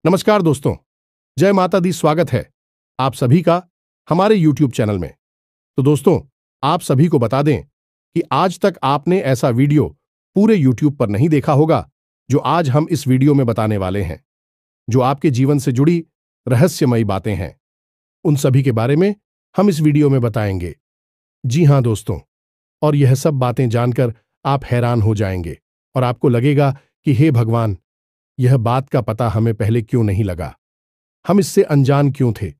नमस्कार दोस्तों, जय माता दी। स्वागत है आप सभी का हमारे YouTube चैनल में। तो दोस्तों, आप सभी को बता दें कि आज तक आपने ऐसा वीडियो पूरे YouTube पर नहीं देखा होगा जो आज हम इस वीडियो में बताने वाले हैं, जो आपके जीवन से जुड़ी रहस्यमयी बातें हैं। उन सभी के बारे में हम इस वीडियो में बताएंगे। जी हां दोस्तों, और यह सब बातें जानकर आप हैरान हो जाएंगे और आपको लगेगा कि हे भगवान, यह बात का पता हमें पहले क्यों नहीं लगा, हम इससे अनजान क्यों थे।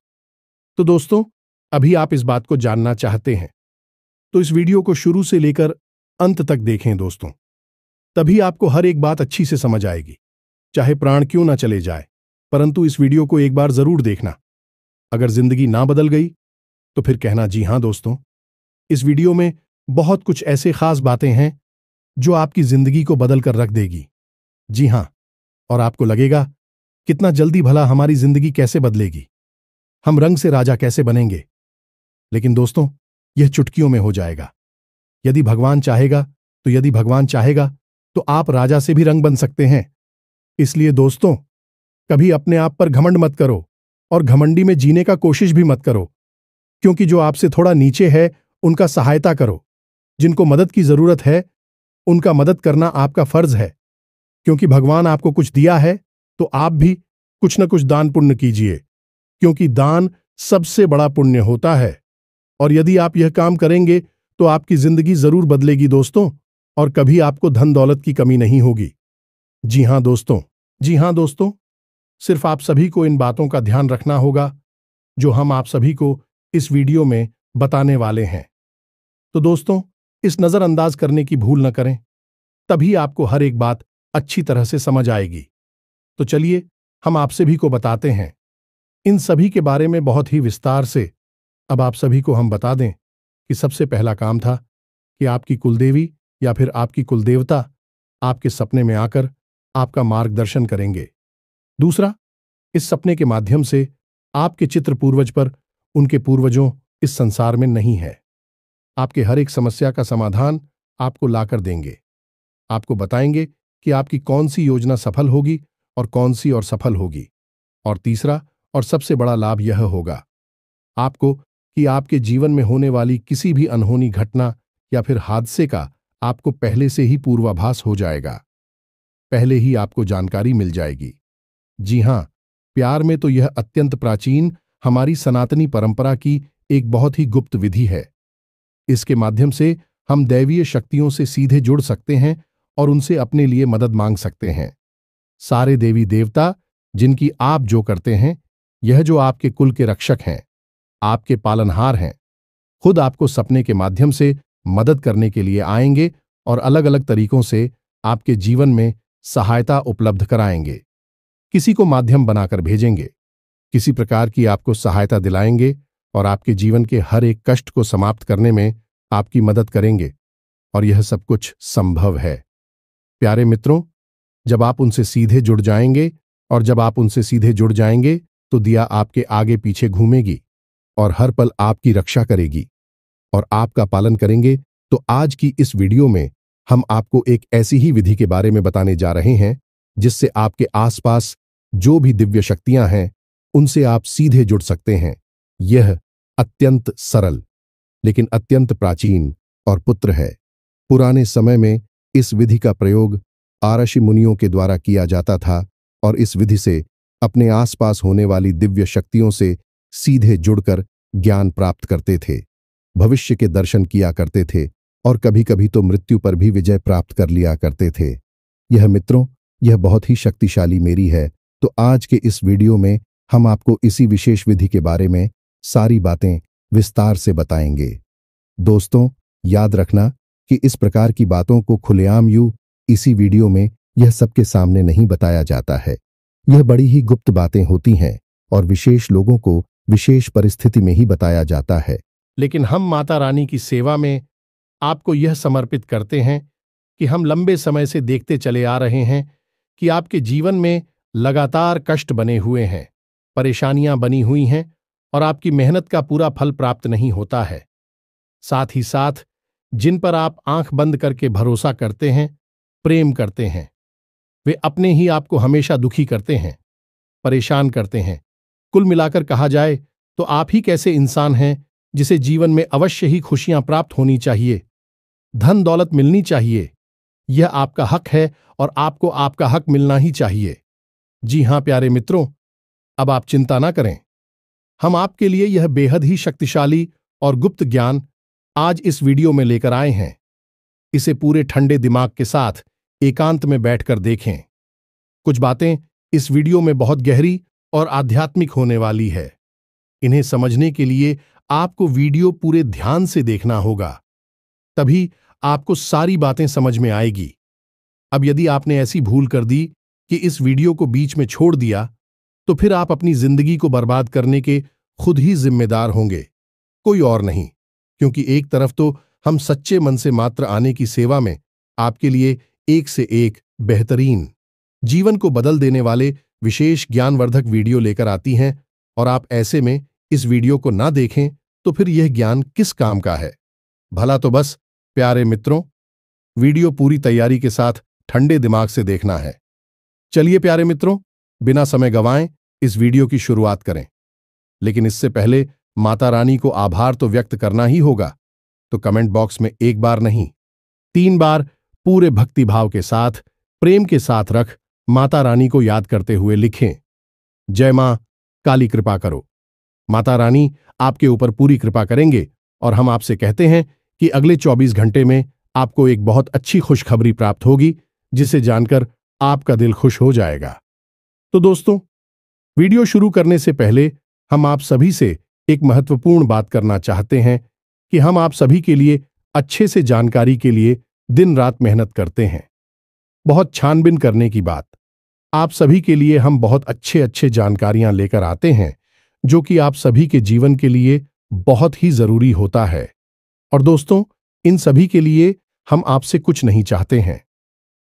तो दोस्तों, अभी आप इस बात को जानना चाहते हैं तो इस वीडियो को शुरू से लेकर अंत तक देखें दोस्तों, तभी आपको हर एक बात अच्छी से समझ आएगी। चाहे प्राण क्यों ना चले जाए, परंतु इस वीडियो को एक बार जरूर देखना। अगर जिंदगी ना बदल गई तो फिर कहना जी हां दोस्तों, इस वीडियो में बहुत कुछ ऐसे खास बातें हैं जो आपकी जिंदगी को बदल कर रख देगी। जी हां, और आपको लगेगा कितना जल्दी भला हमारी जिंदगी कैसे बदलेगी, हम रंग से राजा कैसे बनेंगे। लेकिन दोस्तों, यह चुटकियों में हो जाएगा। यदि भगवान चाहेगा तो आप राजा से भी रंग बन सकते हैं। इसलिए दोस्तों, कभी अपने आप पर घमंड मत करो और घमंडी में जीने का कोशिश भी मत करो, क्योंकि जो आपसे थोड़ा नीचे है उनका सहायता करो। जिनको मदद की जरूरत है उनका मदद करना आपका फर्ज है, क्योंकि भगवान आपको कुछ दिया है तो आप भी कुछ न कुछ दान पुण्य कीजिए, क्योंकि दान सबसे बड़ा पुण्य होता है। और यदि आप यह काम करेंगे तो आपकी जिंदगी जरूर बदलेगी दोस्तों, और कभी आपको धन दौलत की कमी नहीं होगी। जी हां दोस्तों, सिर्फ आप सभी को इन बातों का ध्यान रखना होगा जो हम आप सभी को इस वीडियो में बताने वाले हैं। तो दोस्तों, इस नजरअंदाज करने की भूल न करें, तभी आपको हर एक बात अच्छी तरह से समझ आएगी। तो चलिए हम आप सभी को बताते हैं इन सभी के बारे में बहुत ही विस्तार से। अब आप सभी को हम बता दें कि सबसे पहला काम था कि आपकी कुलदेवी या फिर आपकी कुलदेवता आपके सपने में आकर आपका मार्गदर्शन करेंगे। दूसरा, इस सपने के माध्यम से आपके चित्र पूर्वज पर उनके पूर्वजों इस संसार में नहीं है। आपके हर एक समस्या का समाधान आपको लाकर देंगे। आपको बताएंगे कि आपकी कौन सी योजना सफल होगी और कौन सी और सफल होगी। और तीसरा और सबसे बड़ा लाभ यह होगा आपको कि आपके जीवन में होने वाली किसी भी अनहोनी घटना या फिर हादसे का आपको पहले से ही पूर्वाभास हो जाएगा, पहले ही आपको जानकारी मिल जाएगी। जी हां, प्यार में तो यह अत्यंत प्राचीन हमारी सनातनी परंपरा की एक बहुत ही गुप्त विधि है। इसके माध्यम से हम दैवीय शक्तियों से सीधे जुड़ सकते हैं और उनसे अपने लिए मदद मांग सकते हैं। सारे देवी देवता जिनकी आप जो करते हैं, यह जो आपके कुल के रक्षक हैं, आपके पालनहार हैं, खुद आपको सपने के माध्यम से मदद करने के लिए आएंगे और अलग अलग तरीकों से आपके जीवन में सहायता उपलब्ध कराएंगे। किसी को माध्यम बनाकर भेजेंगे, किसी प्रकार की आपको सहायता दिलाएंगे और आपके जीवन के हर एक कष्ट को समाप्त करने में आपकी मदद करेंगे। और यह सब कुछ संभव है प्यारे मित्रों, जब आप उनसे सीधे जुड़ जाएंगे। और जब आप उनसे सीधे जुड़ जाएंगे तो दिया आपके आगे पीछे घूमेगी और हर पल आपकी रक्षा करेगी और आपका पालन करेंगे। तो आज की इस वीडियो में हम आपको एक ऐसी ही विधि के बारे में बताने जा रहे हैं जिससे आपके आसपास जो भी दिव्य शक्तियां हैं उनसे आप सीधे जुड़ सकते हैं। यह अत्यंत सरल लेकिन अत्यंत प्राचीन और पुत्र है। पुराने समय में इस विधि का प्रयोग आरषि मुनियों के द्वारा किया जाता था और इस विधि से अपने आसपास होने वाली दिव्य शक्तियों से सीधे जुड़कर ज्ञान प्राप्त करते थे, भविष्य के दर्शन किया करते थे और कभी कभी तो मृत्यु पर भी विजय प्राप्त कर लिया करते थे। यह मित्रों, यह बहुत ही शक्तिशाली मेरी है। तो आज के इस वीडियो में हम आपको इसी विशेष विधि के बारे में सारी बातें विस्तार से बताएंगे। दोस्तों, याद रखना कि इस प्रकार की बातों को खुलेआम इसी वीडियो में यह सबके सामने नहीं बताया जाता है। यह बड़ी ही गुप्त बातें होती हैं और विशेष लोगों को विशेष परिस्थिति में ही बताया जाता है। लेकिन हम माता रानी की सेवा में आपको यह समर्पित करते हैं कि हम लंबे समय से देखते चले आ रहे हैं कि आपके जीवन में लगातार कष्ट बने हुए हैं, परेशानियां बनी हुई हैं और आपकी मेहनत का पूरा फल प्राप्त नहीं होता है। साथ ही साथ जिन पर आप आंख बंद करके भरोसा करते हैं, प्रेम करते हैं, वे अपने ही आपको हमेशा दुखी करते हैं, परेशान करते हैं। कुल मिलाकर कहा जाए तो आप ही कैसे इंसान हैं जिसे जीवन में अवश्य ही खुशियां प्राप्त होनी चाहिए, धन दौलत मिलनी चाहिए। यह आपका हक है और आपको आपका हक मिलना ही चाहिए। जी हां प्यारे मित्रों, अब आप चिंता ना करें। हम आपके लिए यह बेहद ही शक्तिशाली और गुप्त ज्ञान आज इस वीडियो में लेकर आए हैं। इसे पूरे ठंडे दिमाग के साथ एकांत में बैठकर देखें। कुछ बातें इस वीडियो में बहुत गहरी और आध्यात्मिक होने वाली है। इन्हें समझने के लिए आपको वीडियो पूरे ध्यान से देखना होगा, तभी आपको सारी बातें समझ में आएगी। अब यदि आपने ऐसी भूल कर दी कि इस वीडियो को बीच में छोड़ दिया, तो फिर आप अपनी जिंदगी को बर्बाद करने के खुद ही जिम्मेदार होंगे, कोई और नहीं। क्योंकि एक तरफ तो हम सच्चे मन से मात्र आने की सेवा में आपके लिए एक से एक बेहतरीन, जीवन को बदल देने वाले विशेष ज्ञानवर्धक वीडियो लेकर आती हैं, और आप ऐसे में इस वीडियो को ना देखें तो फिर यह ज्ञान किस काम का है। भला तो बस प्यारे मित्रों, वीडियो पूरी तैयारी के साथ ठंडे दिमाग से देखना है। चलिए प्यारे मित्रों, बिना समय गंवाएं इस वीडियो की शुरुआत करें। लेकिन इससे पहले माता रानी को आभार तो व्यक्त करना ही होगा, तो कमेंट बॉक्स में एक बार नहीं, 3 बार पूरे भक्तिभाव के साथ, प्रेम के साथ रख माता रानी को याद करते हुए लिखें, जय मां काली कृपा करो। माता रानी आपके ऊपर पूरी कृपा करेंगे और हम आपसे कहते हैं कि अगले 24 घंटे में आपको एक बहुत अच्छी खुशखबरी प्राप्त होगी, जिसे जानकर आपका दिल खुश हो जाएगा। तो दोस्तों, वीडियो शुरू करने से पहले हम आप सभी से एक महत्वपूर्ण बात करना चाहते हैं कि हम आप सभी के लिए अच्छे से जानकारी के लिए दिन रात मेहनत करते हैं। बहुत छानबीन करने की बात, आप सभी के लिए हम बहुत अच्छे जानकारियां लेकर आते हैं, जो कि आप सभी के जीवन के लिए बहुत ही जरूरी होता है। और दोस्तों, इन सभी के लिए हम आपसे कुछ नहीं चाहते हैं,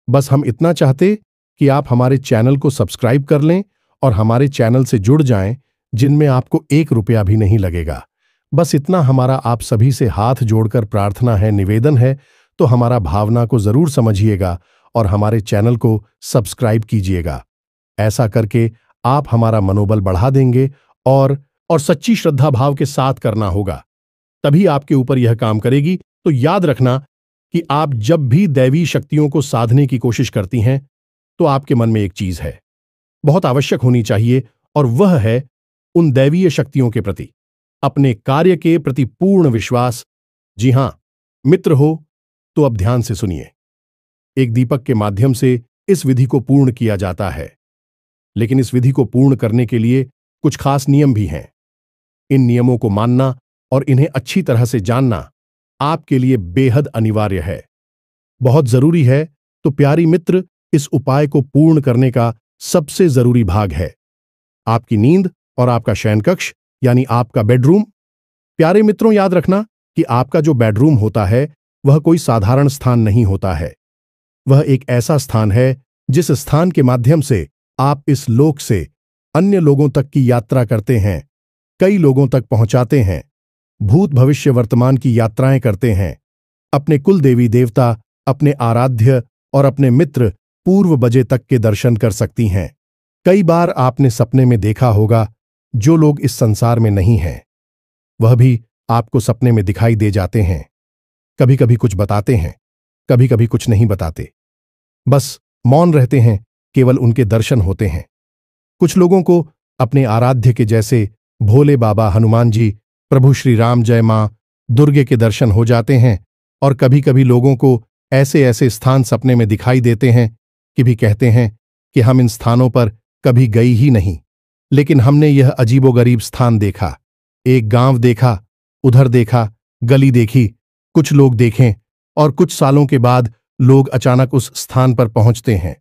बस हम इतना चाहते कि आप हमारे चैनल को सब्सक्राइब कर लें और हमारे चैनल से जुड़ जाएं, जिनमें आपको 1 रुपया भी नहीं लगेगा। बस इतना हमारा आप सभी से हाथ जोड़कर प्रार्थना है, निवेदन है। तो हमारा भावना को जरूर समझिएगा और हमारे चैनल को सब्सक्राइब कीजिएगा। ऐसा करके आप हमारा मनोबल बढ़ा देंगे और सच्ची श्रद्धा भाव के साथ करना होगा, तभी आपके ऊपर यह काम करेगी। तो याद रखना कि आप जब भी दैवी शक्तियों को साधने की कोशिश करती हैं, तो आपके मन में एक चीज है, बहुत आवश्यक होनी चाहिए, और वह है उन दैवीय शक्तियों के प्रति अपने कार्य के प्रति पूर्ण विश्वास। जी हां मित्र हो, तो अब ध्यान से सुनिए। एक दीपक के माध्यम से इस विधि को पूर्ण किया जाता है, लेकिन इस विधि को पूर्ण करने के लिए कुछ खास नियम भी हैं। इन नियमों को मानना और इन्हें अच्छी तरह से जानना आपके लिए बेहद अनिवार्य है, बहुत जरूरी है। तो प्यारी मित्र, इस उपाय को पूर्ण करने का सबसे जरूरी भाग है आपकी नींद और आपका शयनकक्ष, यानी आपका बेडरूम। प्यारे मित्रों, याद रखना कि आपका जो बेडरूम होता है वह कोई साधारण स्थान नहीं होता है। वह एक ऐसा स्थान है जिस स्थान के माध्यम से आप इस लोक से अन्य लोगों तक की यात्रा करते हैं, कई लोगों तक पहुंचाते हैं, भूत भविष्य वर्तमान की यात्राएं करते हैं, अपने कुल देवी देवता, अपने आराध्य और अपने मित्र पूर्व बजे तक के दर्शन कर सकती हैं। कई बार आपने सपने में देखा होगा जो लोग इस संसार में नहीं हैं, वह भी आपको सपने में दिखाई दे जाते हैं। कभी कभी कुछ बताते हैं, कभी कभी कुछ नहीं बताते, बस मौन रहते हैं, केवल उनके दर्शन होते हैं। कुछ लोगों को अपने आराध्य के जैसे भोले बाबा, हनुमान जी, प्रभु श्री राम, जय मां दुर्गे के दर्शन हो जाते हैं, और कभी कभी लोगों को ऐसे ऐसे स्थान सपने में दिखाई देते हैं कि भी कहते हैं कि हम इन स्थानों पर कभी गई ही नहीं, लेकिन हमने यह अजीबोगरीब स्थान देखा, एक गांव देखा, उधर देखा, गली देखी, कुछ लोग देखें, और कुछ सालों के बाद लोग अचानक उस स्थान पर पहुंचते हैं।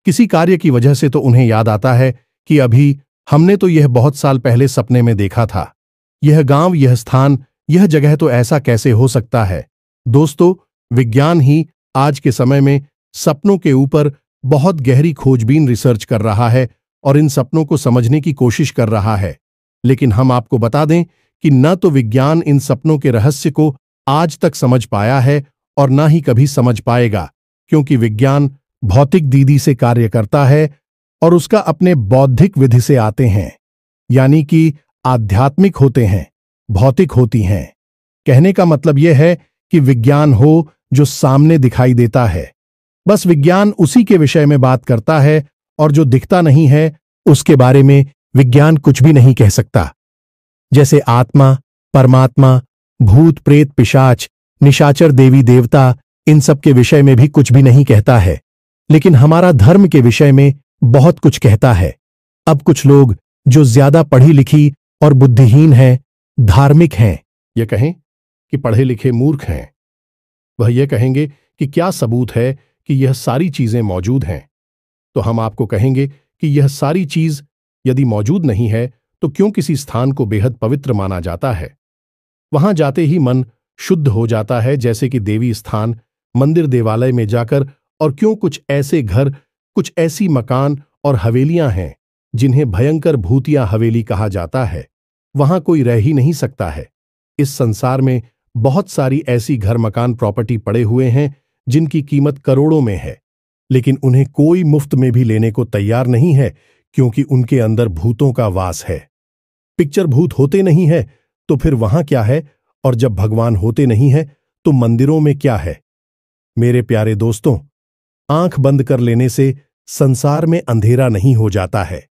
किसी कार्य की वजह से तो उन्हें याद आता है कि अभी हमने तो यह बहुत साल पहले सपने में देखा था, यह गांव, यह स्थान, यह जगह तो ऐसा कैसे हो सकता है। दोस्तों, विज्ञान ही आज के समय में सपनों के ऊपर बहुत गहरी खोजबीन रिसर्च कर रहा है और इन सपनों को समझने की कोशिश कर रहा है। लेकिन हम आपको बता दें कि न तो विज्ञान इन सपनों के रहस्य को आज तक समझ पाया है और न ही कभी समझ पाएगा, क्योंकि विज्ञान भौतिक दीदी से कार्य करता है, और उसका अपने बौद्धिक विधि से आते हैं, यानी कि आध्यात्मिक होते हैं, भौतिक होती हैं। कहने का मतलब यह है कि विज्ञान हो जो सामने दिखाई देता है, बस विज्ञान उसी के विषय में बात करता है, और जो दिखता नहीं है उसके बारे में विज्ञान कुछ भी नहीं कह सकता। जैसे आत्मा, परमात्मा, भूत प्रेत पिशाच, निशाचर देवी देवता, इन सब के विषय में भी कुछ भी नहीं कहता है, लेकिन हमारा धर्म के विषय में बहुत कुछ कहता है। अब कुछ लोग जो ज्यादा पढ़ी लिखी और बुद्धिहीन हैं, धार्मिक हैं, यह कहें कि पढ़े लिखे मूर्ख हैं, वह यह कहेंगे कि क्या सबूत है कि यह सारी चीजें मौजूद हैं। तो हम आपको कहेंगे कि यह सारी चीज यदि मौजूद नहीं है तो क्यों किसी स्थान को बेहद पवित्र माना जाता है। वहां जाते ही मन शुद्ध हो जाता है, जैसे कि देवी स्थान, मंदिर, देवालय में जाकर। और क्यों कुछ ऐसे घर, कुछ ऐसी मकान और हवेलियां हैं जिन्हें भयंकर भूतिया हवेली कहा जाता है, वहां कोई रह ही नहीं सकता है। इस संसार में बहुत सारी ऐसी घर, मकान, प्रॉपर्टी पड़े हुए हैं जिनकी कीमत करोड़ों में है, लेकिन उन्हें कोई मुफ्त में भी लेने को तैयार नहीं है, क्योंकि उनके अंदर भूतों का वास है। पिक्चर भूत होते नहीं है तो फिर वहां क्या है, और जब भगवान होते नहीं है तो मंदिरों में क्या है। मेरे प्यारे दोस्तों, आंख बंद कर लेने से संसार में अंधेरा नहीं हो जाता है।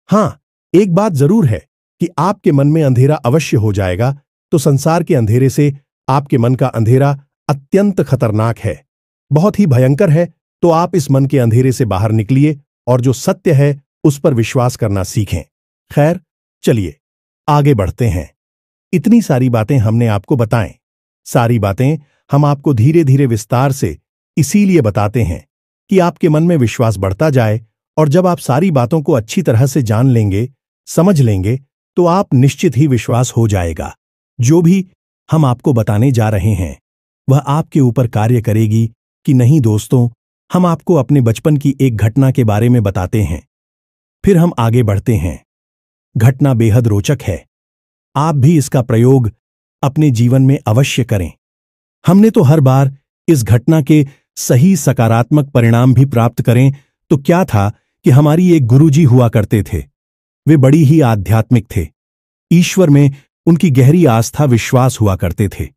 हां, एक बात जरूर है कि आपके मन में अंधेरा अवश्य हो जाएगा, तो संसार के अंधेरे से आपके मन का अंधेरा अत्यंत खतरनाक है, बहुत ही भयंकर है। तो आप इस मन के अंधेरे से बाहर निकलिए और जो सत्य है उस पर विश्वास करना सीखें। खैर, चलिए आगे बढ़ते हैं। इतनी सारी बातें हमने आपको बताएं, सारी बातें हम आपको धीरे धीरे विस्तार से इसीलिए बताते हैं कि आपके मन में विश्वास बढ़ता जाए, और जब आप सारी बातों को अच्छी तरह से जान लेंगे, समझ लेंगे, तो आप निश्चित ही विश्वास हो जाएगा। जो भी हम आपको बताने जा रहे हैं वह आपके ऊपर कार्य करेगी कि नहीं। दोस्तों, हम आपको अपने बचपन की एक घटना के बारे में बताते हैं, फिर हम आगे बढ़ते हैं। घटना बेहद रोचक है, आप भी इसका प्रयोग अपने जीवन में अवश्य करें। हमने तो हर बार इस घटना के सही सकारात्मक परिणाम भी प्राप्त करें। तो क्या था कि हमारी एक गुरुजी हुआ करते थे, वे बड़ी ही आध्यात्मिक थे, ईश्वर में उनकी गहरी आस्था विश्वास हुआ करते थे।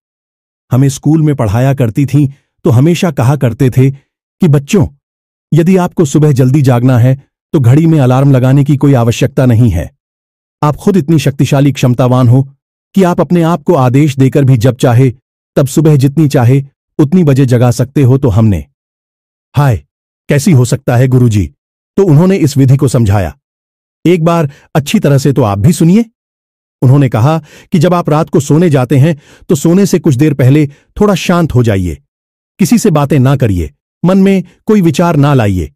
हमें स्कूल में पढ़ाया करती थीं तो हमेशा कहा करते थे कि बच्चों, यदि आपको सुबह जल्दी जागना है तो घड़ी में अलार्म लगाने की कोई आवश्यकता नहीं है। आप खुद इतनी शक्तिशाली, क्षमतावान हो कि आप अपने आप को आदेश देकर भी जब चाहे तब सुबह जितनी चाहे उतनी बजे जगा सकते हो। तो हमने, हाय, कैसी हो सकता है गुरुजी? तो उन्होंने इस विधि को समझाया। एक बार अच्छी तरह से तो आप भी सुनिए। उन्होंने कहा कि जब आप रात को सोने जाते हैं तो सोने से कुछ देर पहले थोड़ा शांत हो जाइए, किसी से बातें ना करिए, मन में कोई विचार ना लाइए,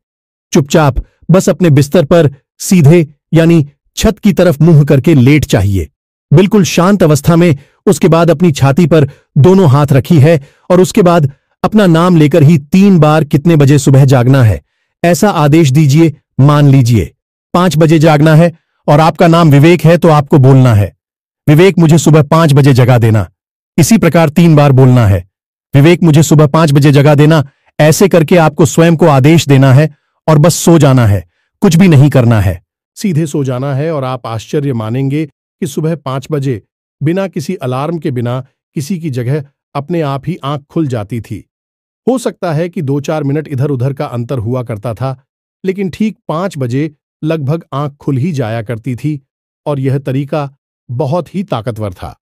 चुपचाप बस अपने बिस्तर पर सीधे यानी छत की तरफ मुंह करके लेट चाहिए, बिल्कुल शांत अवस्था में। उसके बाद अपनी छाती पर दोनों हाथ रखी है और उसके बाद अपना नाम लेकर ही 3 बार कितने बजे सुबह जागना है ऐसा आदेश दीजिए। मान लीजिए 5 बजे जागना है और आपका नाम विवेक है, तो आपको बोलना है, विवेक मुझे सुबह 5 बजे जगा देना। इसी प्रकार 3 बार बोलना है, विवेक मुझे सुबह 5 बजे जगा देना। ऐसे करके आपको स्वयं को आदेश देना है और बस सो जाना है, कुछ भी नहीं करना है, सीधे सो जाना है। और आप आश्चर्य मानेंगे कि सुबह 5 बजे बिना किसी अलार्म के, बिना किसी की जगह अपने आप ही आंख खुल जाती थी। हो सकता है कि 2-4 मिनट इधर उधर का अंतर हुआ करता था, लेकिन ठीक 5 बजे लगभग आंख खुल ही जाया करती थी। और यह तरीका बहुत ही ताकतवर था।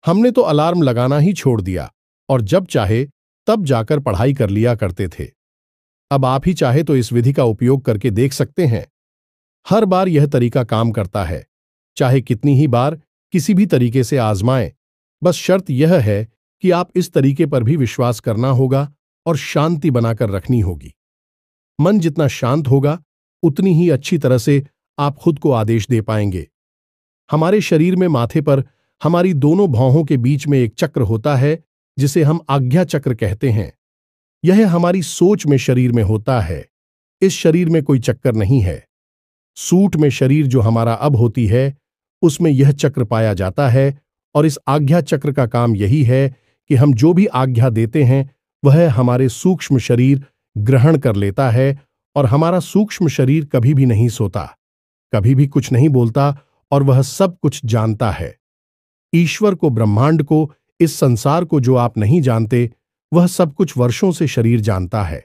हमने तो अलार्म लगाना ही छोड़ दिया और जब चाहे तब जाकर पढ़ाई कर लिया करते थे। अब आप ही चाहे तो इस विधि का उपयोग करके देख सकते हैं। हर बार यह तरीका काम करता है, चाहे कितनी ही बार किसी भी तरीके से आजमाएं। बस शर्त यह है कि आप इस तरीके पर भी विश्वास करना होगा और शांति बनाकर रखनी होगी। मन जितना शांत होगा उतनी ही अच्छी तरह से आप खुद को आदेश दे पाएंगे। हमारे शरीर में माथे पर हमारी दोनों भौहों के बीच में एक चक्र होता है जिसे हम आज्ञा चक्र कहते हैं। यह हमारी सोच में शरीर में होता है। इस शरीर में कोई चक्कर नहीं है। सूट में शरीर जो हमारा अब होती है उसमें यह चक्र पाया जाता है। और इस आज्ञा चक्र का काम यही है कि हम जो भी आज्ञा देते हैं वह हमारे सूक्ष्म शरीर ग्रहण कर लेता है और हमारा सूक्ष्म शरीर कभी भी नहीं सोता, कभी भी कुछ नहीं बोलता, और वह सब कुछ जानता है। ईश्वर को, ब्रह्मांड को, इस संसार को जो आप नहीं जानते, वह सब कुछ वर्षों से शरीर जानता है।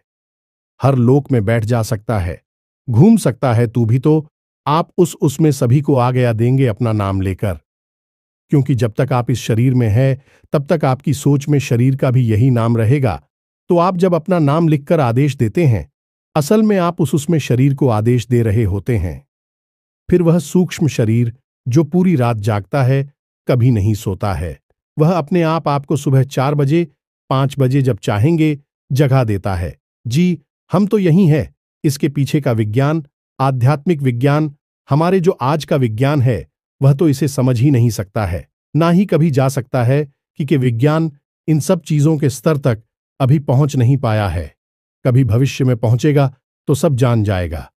हर लोक में बैठ जा सकता है, घूम सकता है, तू भी तो आप उसमें सभी को आ गया देंगे अपना नाम लेकर। क्योंकि जब तक आप इस शरीर में है, तब तक आपकी सोच में शरीर का भी यही नाम रहेगा। तो आप जब अपना नाम लिखकर आदेश देते हैं, असल में आप उसमें शरीर को आदेश दे रहे होते हैं। फिर वह सूक्ष्म शरीर जो पूरी रात जागता है, कभी नहीं सोता है, वह अपने आप आपको सुबह 4 बजे, 5 बजे जब चाहेंगे जगा देता है। जी, हम तो यही है। इसके पीछे का विज्ञान, आध्यात्मिक विज्ञान, हमारे जो आज का विज्ञान है, वह तो इसे समझ ही नहीं सकता है, ना ही कभी जा सकता है, क्योंकि विज्ञान इन सब चीजों के स्तर तक अभी पहुंच नहीं पाया है। कभी भविष्य में पहुंचेगा तो सब जान जाएगा।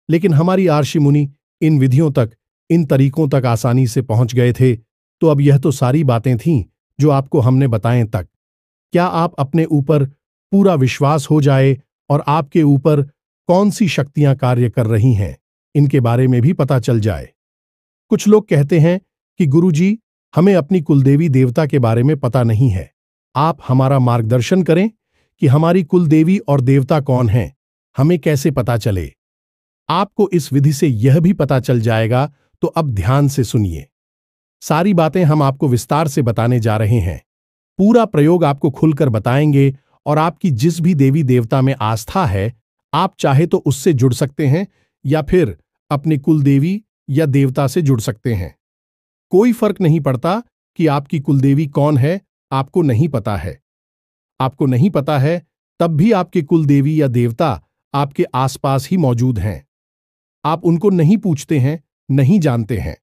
लेकिन हमारी आर्षि मुनि इन विधियों तक, इन तरीकों तक आसानी से पहुंच गए थे। तो अब यह तो सारी बातें थीं जो आपको हमने बताएं तक। क्या आप अपने ऊपर पूरा विश्वास हो जाए और आपके ऊपर कौन सी शक्तियां कार्य कर रही हैं, इनके बारे में भी पता चल जाए। कुछ लोग कहते हैं कि गुरुजी, हमें अपनी कुलदेवी देवता के बारे में पता नहीं है, आप हमारा मार्गदर्शन करें कि हमारी कुलदेवी और देवता कौन हैं, हमें कैसे पता चले। आपको इस विधि से यह भी पता चल जाएगा, तो अब ध्यान से सुनिए। सारी बातें हम आपको विस्तार से बताने जा रहे हैं। पूरा प्रयोग आपको खुलकर बताएंगे, और आपकी जिस भी देवी देवता में आस्था है, आप चाहे तो उससे जुड़ सकते हैं, या फिर अपनी कुलदेवी या देवता से जुड़ सकते हैं। कोई फर्क नहीं पड़ता कि आपकी कुलदेवी कौन है, आपको नहीं पता है। आपको नहीं पता है, तब भी आपके कुलदेवी या देवता आपके आसपास ही मौजूद हैं। आप उनको नहीं पूछते हैं, नहीं जानते हैं।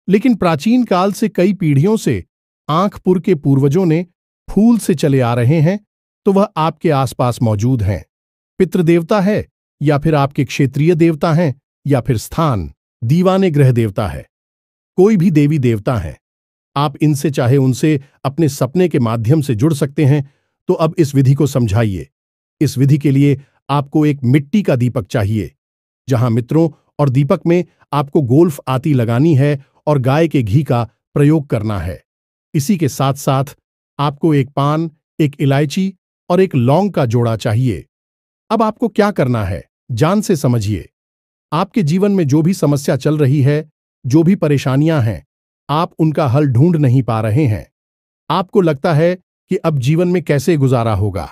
लेकिन प्राचीन काल से कई पीढ़ियों से आंखपुर के पूर्वजों ने फूल से चले आ रहे हैं, तो वह आपके आसपास मौजूद हैं। पितृदेवता है, या फिर आपके क्षेत्रीय देवता हैं, या फिर स्थान दीवाने ग्रह देवता है, कोई भी देवी देवता है। आप इनसे चाहे उनसे अपने सपने के माध्यम से जुड़ सकते हैं। तो अब इस विधि को समझाइए। इस विधि के लिए आपको एक मिट्टी का दीपक चाहिए, जहां मित्रों और दीपक में आपको गोल्फ आती लगानी है और गाय के घी का प्रयोग करना है। इसी के साथ साथ आपको एक पान, एक इलायची और एक लौंग का जोड़ा चाहिए। अब आपको क्या करना है, जान से समझिए। आपके जीवन में जो भी समस्या चल रही है, जो भी परेशानियां हैं, आप उनका हल ढूंढ नहीं पा रहे हैं। आपको लगता है कि अब जीवन में कैसे गुजारा होगा,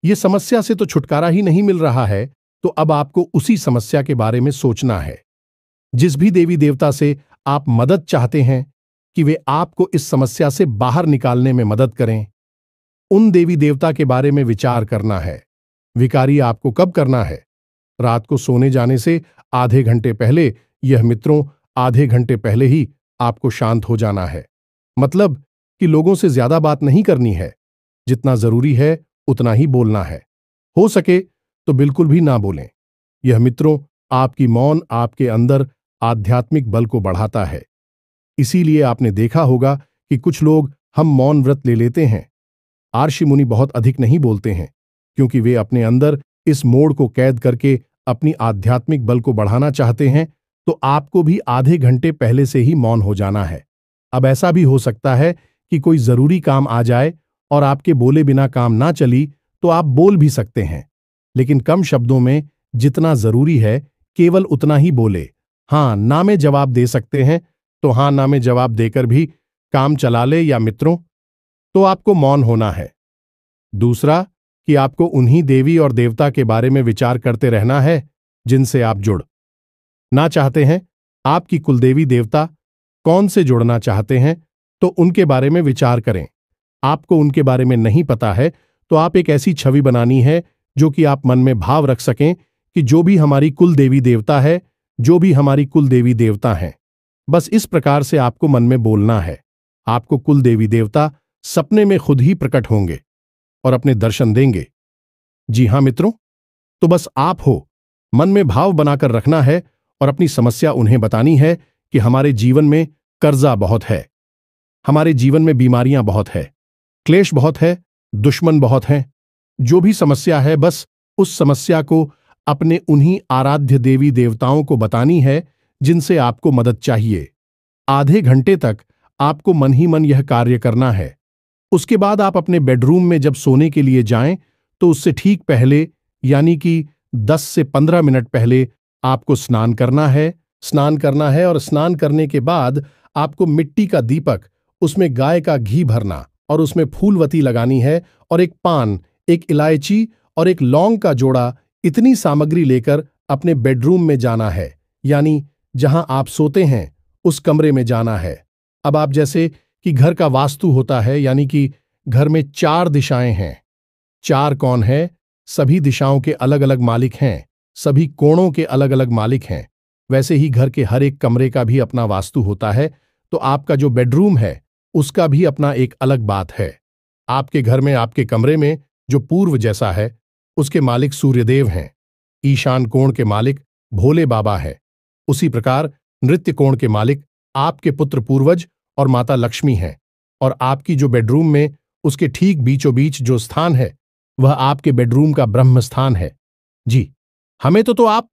ये समस्या से तो छुटकारा ही नहीं मिल रहा है। तो अब आपको उसी समस्या के बारे में सोचना है। जिस भी देवी देवता से आप मदद चाहते हैं कि वे आपको इस समस्या से बाहर निकालने में मदद करें, उन देवी देवता के बारे में विचार करना है। विकारी आपको कब करना है? रात को सोने जाने से आधे घंटे पहले। यह मित्रों, आधे घंटे पहले ही आपको शांत हो जाना है। मतलब कि लोगों से ज्यादा बात नहीं करनी है, जितना जरूरी है उतना ही बोलना है। हो सके तो बिल्कुल भी ना बोलें। यह मित्रों, आपकी मौन आपके अंदर आध्यात्मिक बल को बढ़ाता है। इसीलिए आपने देखा होगा कि कुछ लोग हम मौन व्रत ले लेते हैं। आर्षि मुनि बहुत अधिक नहीं बोलते हैं, क्योंकि वे अपने अंदर इस मोड़ को कैद करके अपनी आध्यात्मिक बल को बढ़ाना चाहते हैं। तो आपको भी आधे घंटे पहले से ही मौन हो जाना है। अब ऐसा भी हो सकता है कि कोई जरूरी काम आ जाए और आपके बोले बिना काम ना चली, तो आप बोल भी सकते हैं, लेकिन कम शब्दों में, जितना जरूरी है केवल उतना ही बोले। हाँ ना में जवाब दे सकते हैं, तो हाँ ना में जवाब देकर भी काम चला ले। या मित्रों, तो आपको मौन होना है। दूसरा कि आपको उन्हीं देवी और देवता के बारे में विचार करते रहना है जिनसे आप जुड़ ना चाहते हैं। आपकी कुलदेवी देवता कौन से जुड़ना चाहते हैं, तो उनके बारे में विचार करें। आपको उनके बारे में नहीं पता है, तो आप एक ऐसी छवि बनानी है जो कि आप मन में भाव रख सकें कि जो भी हमारी कुल देवी देवता है, जो भी हमारी कुल देवी देवता हैं। बस इस प्रकार से आपको मन में बोलना है। आपको कुल देवी देवता सपने में खुद ही प्रकट होंगे और अपने दर्शन देंगे। जी हां मित्रों, तो बस आप हो, मन में भाव बनाकर रखना है और अपनी समस्या उन्हें बतानी है कि हमारे जीवन में कर्जा बहुत है, हमारे जीवन में बीमारियां बहुत है, क्लेश बहुत है, दुश्मन बहुत हैं। जो भी समस्या है, बस उस समस्या को अपने उन्हीं आराध्य देवी देवताओं को बतानी है जिनसे आपको मदद चाहिए। आधे घंटे तक आपको मन ही मन यह कार्य करना है। उसके बाद आप अपने बेडरूम में जब सोने के लिए जाएं तो उससे ठीक पहले यानी कि 10 से 15 मिनट पहले आपको स्नान करना है और स्नान करने के बाद आपको मिट्टी का दीपक, उसमें गाय का घी भरना और उसमें फूलवती लगानी है और एक पान, एक इलायची और एक लौंग का जोड़ा, इतनी सामग्री लेकर अपने बेडरूम में जाना है, यानी जहां आप सोते हैं उस कमरे में जाना है। अब आप जैसे कि घर का वास्तु होता है, यानी कि घर में 4 दिशाएं हैं। 4 कौन है? सभी दिशाओं के अलग अलग मालिक हैं, सभी कोणों के अलग अलग मालिक हैं। वैसे ही घर के हर एक कमरे का भी अपना वास्तु होता है, तो आपका जो बेडरूम है उसका भी अपना एक अलग बात है। आपके घर में, आपके कमरे में जो पूर्व जैसा है उसके मालिक सूर्यदेव हैं। ईशान कोण के मालिक भोले बाबा है। उसी प्रकार नृत्य कोण के मालिक आपके पुत्र पूर्वज और माता लक्ष्मी हैं। और आपकी जो बेडरूम में उसके ठीक बीचों बीच जो स्थान है वह आपके बेडरूम का ब्रह्म स्थान है। जी, हमें तो आप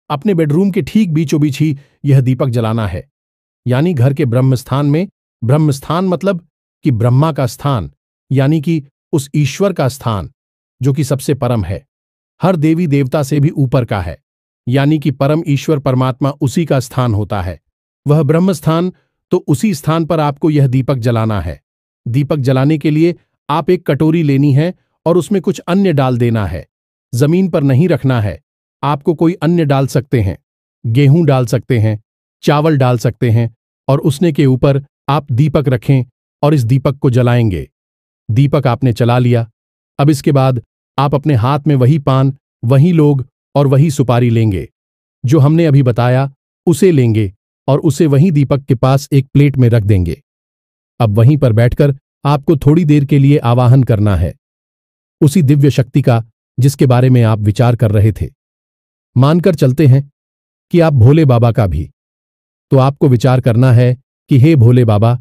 अपने बेडरूम के ठीक बीचों बीच ही यह दीपक जलाना है, यानी घर के ब्रह्म स्थान में। ब्रह्म स्थान मतलब कि ब्रह्मा का स्थान, यानी कि उस ईश्वर का स्थान जो कि सबसे परम है, हर देवी देवता से भी ऊपर का है, यानी कि परम ईश्वर परमात्मा उसी का स्थान होता है, वह ब्रह्म स्थान। तो उसी स्थान पर आपको यह दीपक जलाना है। दीपक जलाने के लिए आप एक कटोरी लेनी है और उसमें कुछ अन्य डाल देना है। जमीन पर नहीं रखना है, आपको कोई अन्य डाल सकते हैं, गेहूं डाल सकते हैं, चावल डाल सकते हैं, और उसने के ऊपर आप दीपक रखें और इस दीपक को जलाएंगे। दीपक आपने जला लिया। अब इसके बाद आप अपने हाथ में वही पान, वही लोग और वही सुपारी लेंगे जो हमने अभी बताया, उसे लेंगे और उसे वहीं दीपक के पास एक प्लेट में रख देंगे। अब वहीं पर बैठकर आपको थोड़ी देर के लिए आवाहन करना है उसी दिव्य शक्ति का जिसके बारे में आप विचार कर रहे थे। मानकर चलते हैं कि आप भोले बाबा का भी, तो आपको विचार करना है कि हे भोले बाबा,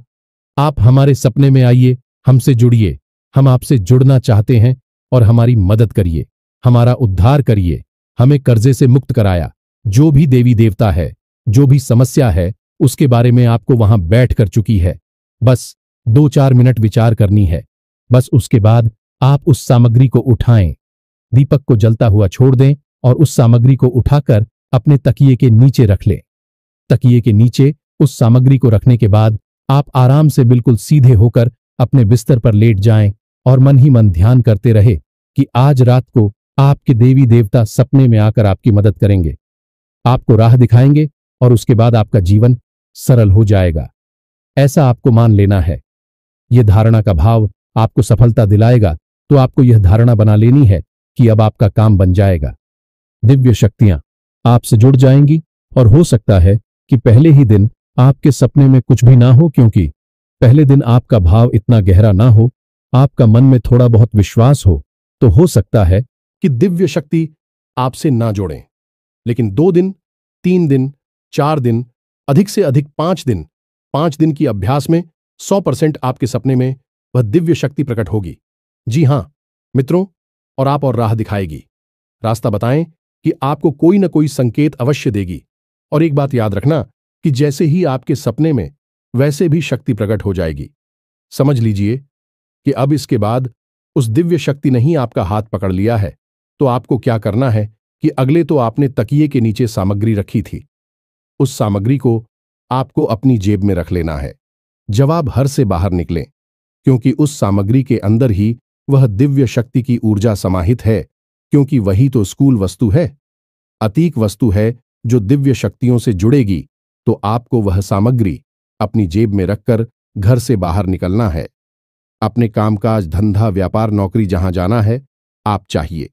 आप हमारे सपने में आइए, हमसे जुड़िए, हम आपसे जुड़ना चाहते हैं और हमारी मदद करिए, हमारा उद्धार करिए, हमें कर्जे से मुक्त कराया। जो भी देवी देवता है, जो भी समस्या है, उसके बारे में आपको वहां बैठ कर चुकी है। बस 2-4 मिनट विचार करनी है। बस उसके बाद आप उस सामग्री को उठाएं, दीपक को जलता हुआ छोड़ दें और उस सामग्री को उठाकर अपने तकिए के नीचे रख लें। तकिए के नीचे उस सामग्री को रखने के बाद आप आराम से बिल्कुल सीधे होकर अपने बिस्तर पर लेट जाएं और मन ही मन ध्यान करते रहे कि आज रात को आपके देवी देवता सपने में आकर आपकी मदद करेंगे, आपको राह दिखाएंगे और उसके बाद आपका जीवन सरल हो जाएगा। ऐसा आपको मान लेना है। यह धारणा का भाव आपको सफलता दिलाएगा, तो आपको यह धारणा बना लेनी है कि अब आपका काम बन जाएगा। दिव्य शक्तियां आपसे जुड़ जाएंगी और हो सकता है कि पहले ही दिन आपके सपने में कुछ भी ना हो, क्योंकि पहले दिन आपका भाव इतना गहरा ना हो, आपका मन में थोड़ा बहुत विश्वास हो, तो हो सकता है कि दिव्य शक्ति आपसे ना जोड़ें। लेकिन 2 दिन, 3 दिन, 4 दिन, अधिक से अधिक 5 दिन, 5 दिन की अभ्यास में 100% आपके सपने में वह दिव्य शक्ति प्रकट होगी। जी हां मित्रों, और राह दिखाएगी, रास्ता बताएं कि आपको कोई न कोई संकेत अवश्य देगी। और एक बात याद रखना कि जैसे ही आपके सपने में, वैसे भी शक्ति प्रकट हो जाएगी। समझ लीजिए कि अब इसके बाद उस दिव्य शक्ति ने ही आपका हाथ पकड़ लिया है, तो आपको क्या करना है कि अगले तो आपने तकिए के नीचे सामग्री रखी थी, उस सामग्री को आपको अपनी जेब में रख लेना है जब आप घर से बाहर निकलें, क्योंकि उस सामग्री के अंदर ही वह दिव्य शक्ति की ऊर्जा समाहित है, क्योंकि वही तो स्कूल वस्तु है, अतीक वस्तु है जो दिव्य शक्तियों से जुड़ेगी। तो आपको वह सामग्री अपनी जेब में रखकर घर से बाहर निकलना है। अपने कामकाज, धंधा, व्यापार, नौकरी जहां जाना है, आप चाहिए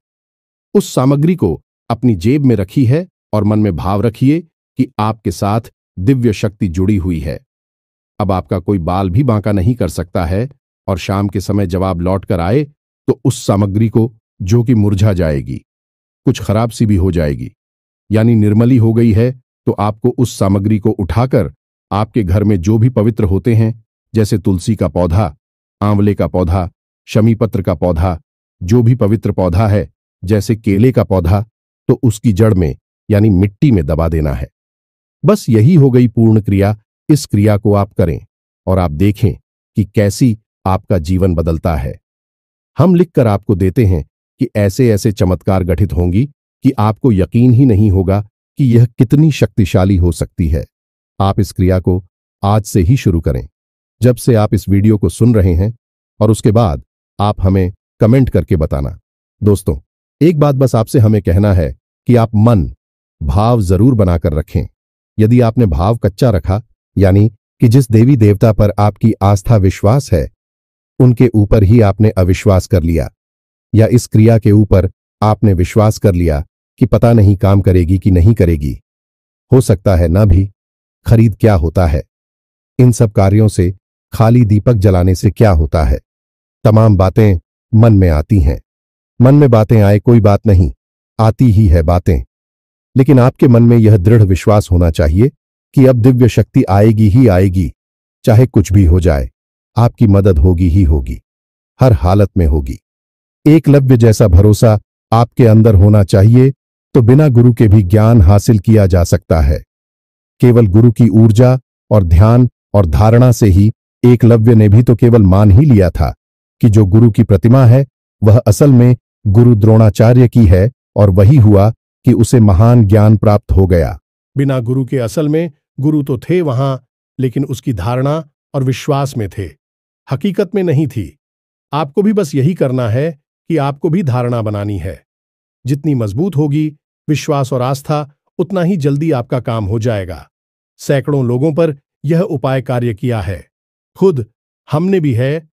उस सामग्री को अपनी जेब में रखी है और मन में भाव रखिए कि आपके साथ दिव्य शक्ति जुड़ी हुई है। अब आपका कोई बाल भी बांका नहीं कर सकता है, और शाम के समय जब आप लौट कर आए तो उस सामग्री को, जो कि मुरझा जाएगी, कुछ खराब सी भी हो जाएगी, यानी निर्मली हो गई है, तो आपको उस सामग्री को उठाकर आपके घर में जो भी पवित्र होते हैं, जैसे तुलसी का पौधा, आंवले का पौधा, शमीपत्र का पौधा, जो भी पवित्र पौधा है, जैसे केले का पौधा, तो उसकी जड़ में यानी मिट्टी में दबा देना है। बस यही हो गई पूर्ण क्रिया। इस क्रिया को आप करें और आप देखें कि कैसी आपका जीवन बदलता है। हम लिखकर आपको देते हैं कि ऐसे ऐसे चमत्कार घटित होंगी कि आपको यकीन ही नहीं होगा कि यह कितनी शक्तिशाली हो सकती है। आप इस क्रिया को आज से ही शुरू करें, जब से आप इस वीडियो को सुन रहे हैं, और उसके बाद आप हमें कमेंट करके बताना। दोस्तों, एक बात बस आपसे हमें कहना है कि आप मन भाव जरूर बनाकर रखें। यदि आपने भाव कच्चा रखा, यानी कि जिस देवी देवता पर आपकी आस्था विश्वास है उनके ऊपर ही आपने अविश्वास कर लिया, या इस क्रिया के ऊपर आपने विश्वास कर लिया कि पता नहीं काम करेगी कि नहीं करेगी, हो सकता है ना भी, खरीद क्या होता है, इन सब कार्यों से खाली दीपक जलाने से क्या होता है। तमाम बातें मन में आती हैं। मन में बातें आए कोई बात नहीं, आती ही है बातें। लेकिन आपके मन में यह दृढ़ विश्वास होना चाहिए कि अब दिव्य शक्ति आएगी ही आएगी, चाहे कुछ भी हो जाए, आपकी मदद होगी ही होगी, हर हालत में होगी। एकलव्य जैसा भरोसा आपके अंदर होना चाहिए, तो बिना गुरु के भी ज्ञान हासिल किया जा सकता है। केवल गुरु की ऊर्जा और ध्यान और धारणा से ही एकलव्य ने भी तो केवल मान ही लिया था कि जो गुरु की प्रतिमा है वह असल में गुरु द्रोणाचार्य की है, और वही हुआ कि उसे महान ज्ञान प्राप्त हो गया। बिना गुरु के असल में गुरु तो थे वहां, लेकिन उसकी धारणा और विश्वास में थे, हकीकत में नहीं थी। आपको भी बस यही करना है कि आपको भी धारणा बनानी है। जितनी मजबूत होगी विश्वास और आस्था, उतना ही जल्दी आपका काम हो जाएगा। सैकड़ों लोगों पर यह उपाय कार्य किया है, खुद हमने भी है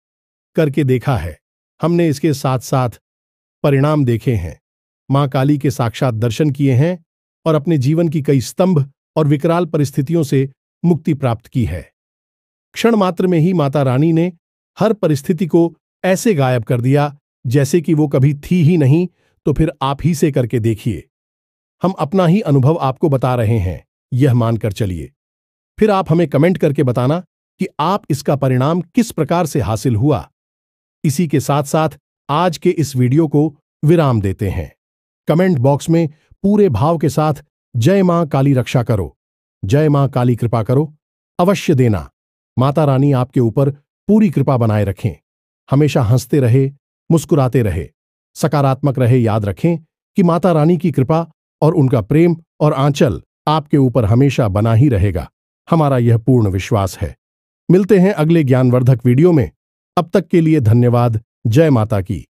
करके देखा है। हमने इसके साथ साथ परिणाम देखे हैं, मां काली के साक्षात दर्शन किए हैं और अपने जीवन की कई स्तंभ और विकराल परिस्थितियों से मुक्ति प्राप्त की है। क्षण मात्र में ही माता रानी ने हर परिस्थिति को ऐसे गायब कर दिया जैसे कि वो कभी थी ही नहीं। तो फिर आप ही से करके देखिए। हम अपना ही अनुभव आपको बता रहे हैं, यह मानकर चलिए। फिर आप हमें कमेंट करके बताना कि आप इसका परिणाम किस प्रकार से हासिल हुआ। इसी के साथ साथ आज के इस वीडियो को विराम देते हैं। कमेंट बॉक्स में पूरे भाव के साथ जय मां काली रक्षा करो, जय मां काली कृपा करो अवश्य देना। माता रानी आपके ऊपर पूरी कृपा बनाए रखें, हमेशा हंसते रहे, मुस्कुराते रहे, सकारात्मक रहे। याद रखें कि माता रानी की कृपा और उनका प्रेम और आंचल आपके ऊपर हमेशा बना ही रहेगा, हमारा यह पूर्ण विश्वास है। मिलते हैं अगले ज्ञानवर्धक वीडियो में। अब तक के लिए धन्यवाद। जय माता की।